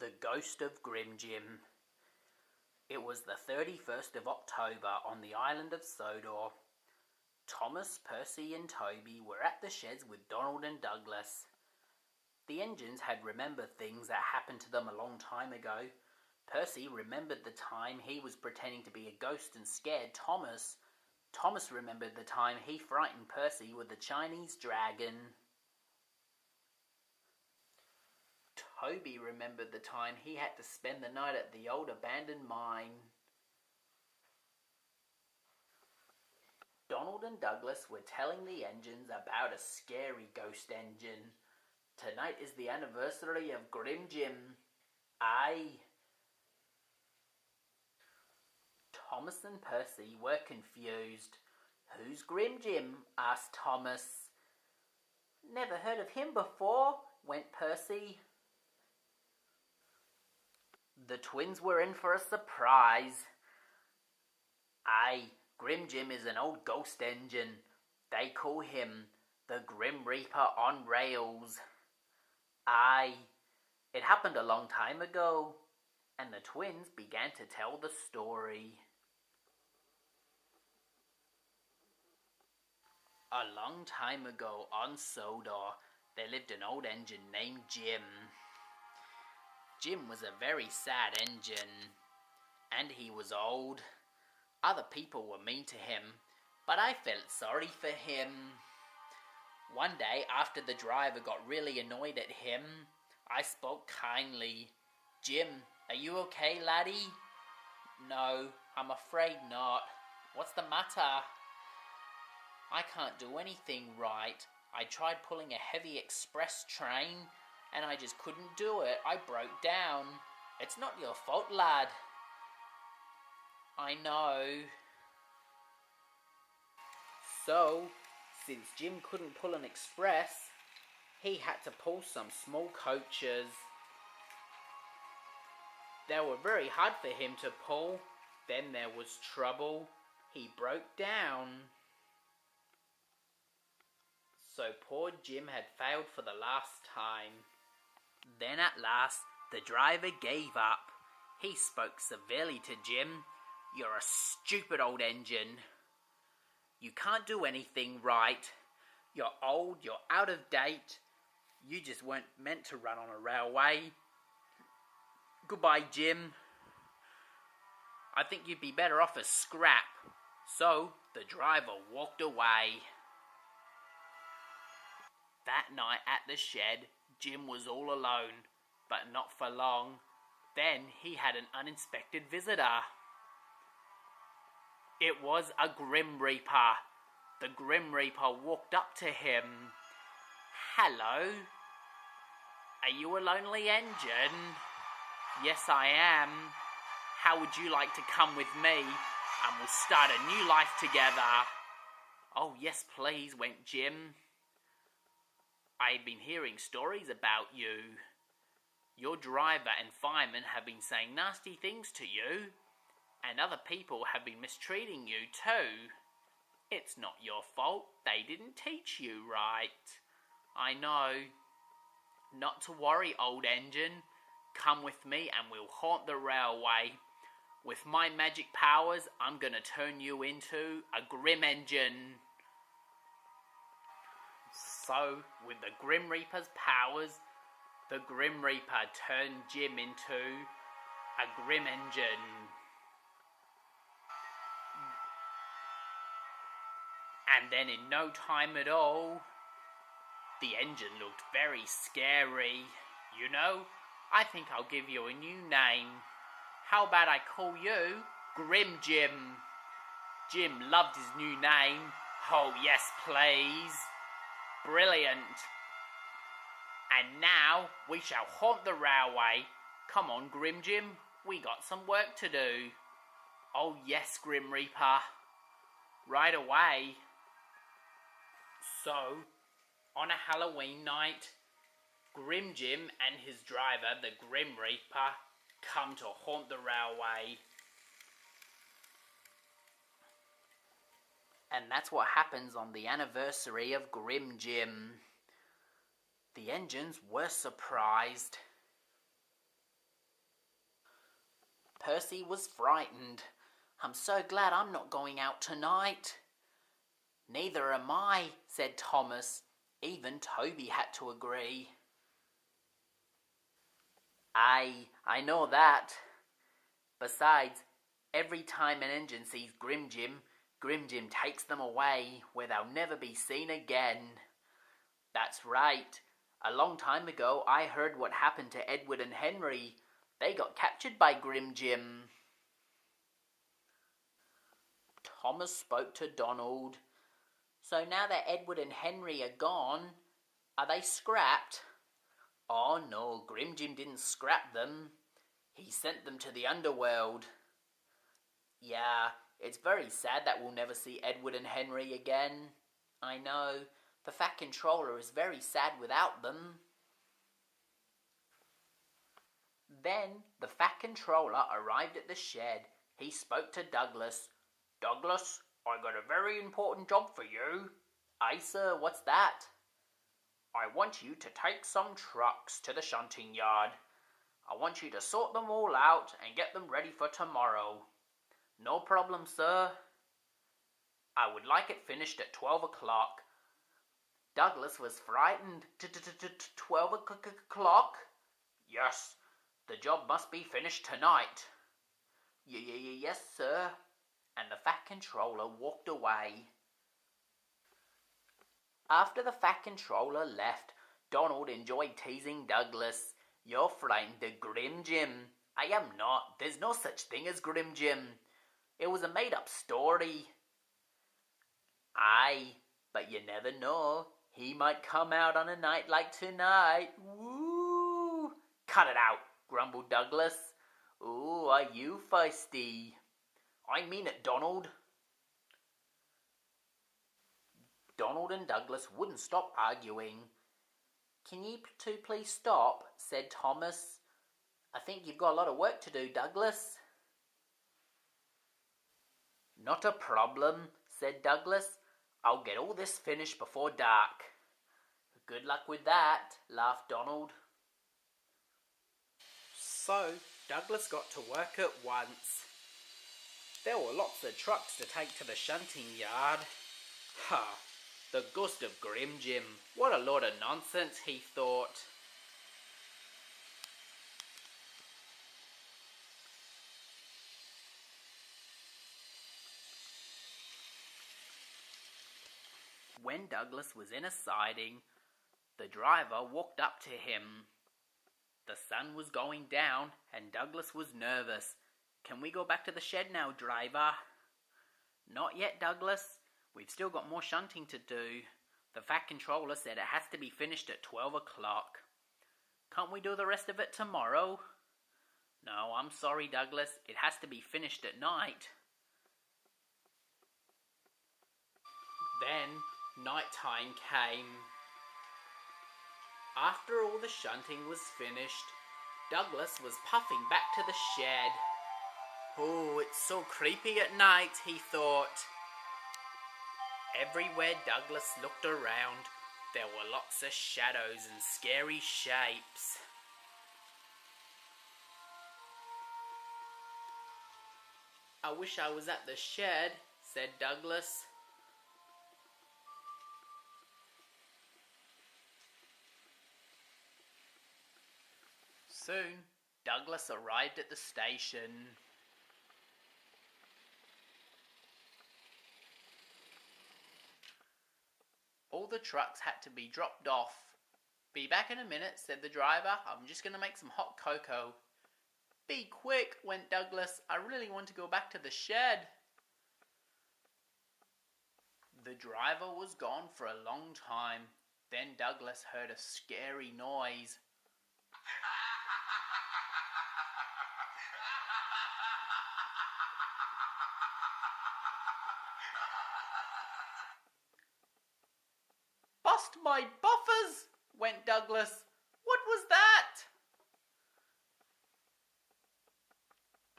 The Ghost of GrimJim. It was the 31st of October on the island of Sodor. Thomas, Percy and Toby were at the sheds with Donald and Douglas. The engines had remembered things that happened to them a long time ago. Percy remembered the time he was pretending to be a ghost and scared Thomas. Thomas remembered the time he frightened Percy with the Chinese dragon. Toby remembered the time he had to spend the night at the old abandoned mine. Donald and Douglas were telling the engines about a scary ghost engine. Tonight is the anniversary of GrimJim. Aye. Thomas and Percy were confused. Who's GrimJim? Asked Thomas. Never heard of him before, went Percy. The twins were in for a surprise. Aye, GrimJim is an old ghost engine. They call him the Grim Reaper on rails. Aye, it happened a long time ago, and the twins began to tell the story. A long time ago on Sodor, there lived an old engine named Jim. Jim was a very sad engine, and he was old. Other people were mean to him, but I felt sorry for him. One day, after the driver got really annoyed at him, I spoke kindly. Jim, are you okay, laddie? No, I'm afraid not. What's the matter? I can't do anything right. I tried pulling a heavy express train, and I just couldn't do it. I broke down. It's not your fault, lad. I know. So, since Jim couldn't pull an express, he had to pull some small coaches. They were very hard for him to pull. Then there was trouble. He broke down. So poor Jim had failed for the last time. Then at last, the driver gave up. He spoke severely to Jim. You're a stupid old engine. You can't do anything right. You're old, you're out of date. You just weren't meant to run on a railway. Goodbye, Jim. I think you'd be better off as scrap. So, the driver walked away. That night at the shed, Jim was all alone, but not for long. Then he had an unexpected visitor. It was a Grim Reaper. The Grim Reaper walked up to him. Hello? Are you a lonely engine? Yes, I am. How would you like to come with me, and we'll start a new life together? Oh, yes, please, went Jim. I had been hearing stories about you. Your driver and fireman have been saying nasty things to you, and other people have been mistreating you too. It's not your fault. They didn't teach you right. I know. Not to worry, old engine. Come with me and we'll haunt the railway. With my magic powers, I'm gonna turn you into a grim engine. So, with the Grim Reaper's powers, the Grim Reaper turned Jim into a grim engine. And then in no time at all, the engine looked very scary. You know, I think I'll give you a new name. How about I call you GrimJim? Jim loved his new name. Oh yes, please. Brilliant. And now we shall haunt the railway. Come on, GrimJim, we got some work to do. Oh yes, Grim Reaper. Right away. So, on a Halloween night, GrimJim and his driver, the Grim Reaper, come to haunt the railway. And that's what happens on the anniversary of GrimJim. The engines were surprised. Percy was frightened. "I'm so glad I'm not going out tonight." "Neither am I," said Thomas. Even Toby had to agree. I know that. Besides, every time an engine sees GrimJim, GrimJim takes them away where they'll never be seen again. That's right. A long time ago, I heard what happened to Edward and Henry. They got captured by GrimJim. Thomas spoke to Donald. "So now that Edward and Henry are gone, are they scrapped?" "Oh no, GrimJim didn't scrap them. He sent them to the underworld." "Yeah, it's very sad that we'll never see Edward and Henry again." "I know. The Fat Controller is very sad without them." Then the Fat Controller arrived at the shed. He spoke to Douglas. "Douglas, I got a very important job for you." "Aye, sir, what's that?" "I want you to take some trucks to the shunting yard. I want you to sort them all out and get them ready for tomorrow." "No problem, sir." "I would like it finished at 12 o'clock. Douglas was frightened. 12 o'clock? "Yes, the job must be finished tonight." Yes, sir." And the Fat Controller walked away. After the Fat Controller left, Donald enjoyed teasing Douglas. "You're frightened of GrimJim." "I am not. There's no such thing as GrimJim. It was a made-up story." "Aye, but you never know. He might come out on a night like tonight." "Woo!" "Cut it out," grumbled Douglas. "Ooh, are you feisty?" "I mean it, Donald." Donald and Douglas wouldn't stop arguing. "Can you two please stop?" said Thomas. "I think you've got a lot of work to do, Douglas." "Not a problem," said Douglas. "I'll get all this finished before dark." "Good luck with that," laughed Donald. So, Douglas got to work at once. There were lots of trucks to take to the shunting yard. The ghost of GrimJim. What a load of nonsense, he thought. When Douglas was in a siding, the driver walked up to him. The sun was going down and Douglas was nervous. "Can we go back to the shed now, driver?" "Not yet, Douglas. We've still got more shunting to do. The Fat Controller said it has to be finished at 12 o'clock. Can't we do the rest of it tomorrow?" "No, I'm sorry, Douglas. It has to be finished at night." Then night time came. After all the shunting was finished, Douglas was puffing back to the shed. "Oh, it's so creepy at night," he thought. Everywhere Douglas looked around, there were lots of shadows and scary shapes. "I wish I was at the shed," said Douglas. Soon, Douglas arrived at the station. All the trucks had to be dropped off. "Be back in a minute," said the driver. "I'm just going to make some hot cocoa." "Be quick," went Douglas. "I really want to go back to the shed." The driver was gone for a long time. Then Douglas heard a scary noise. "Bust my buffers," went Douglas.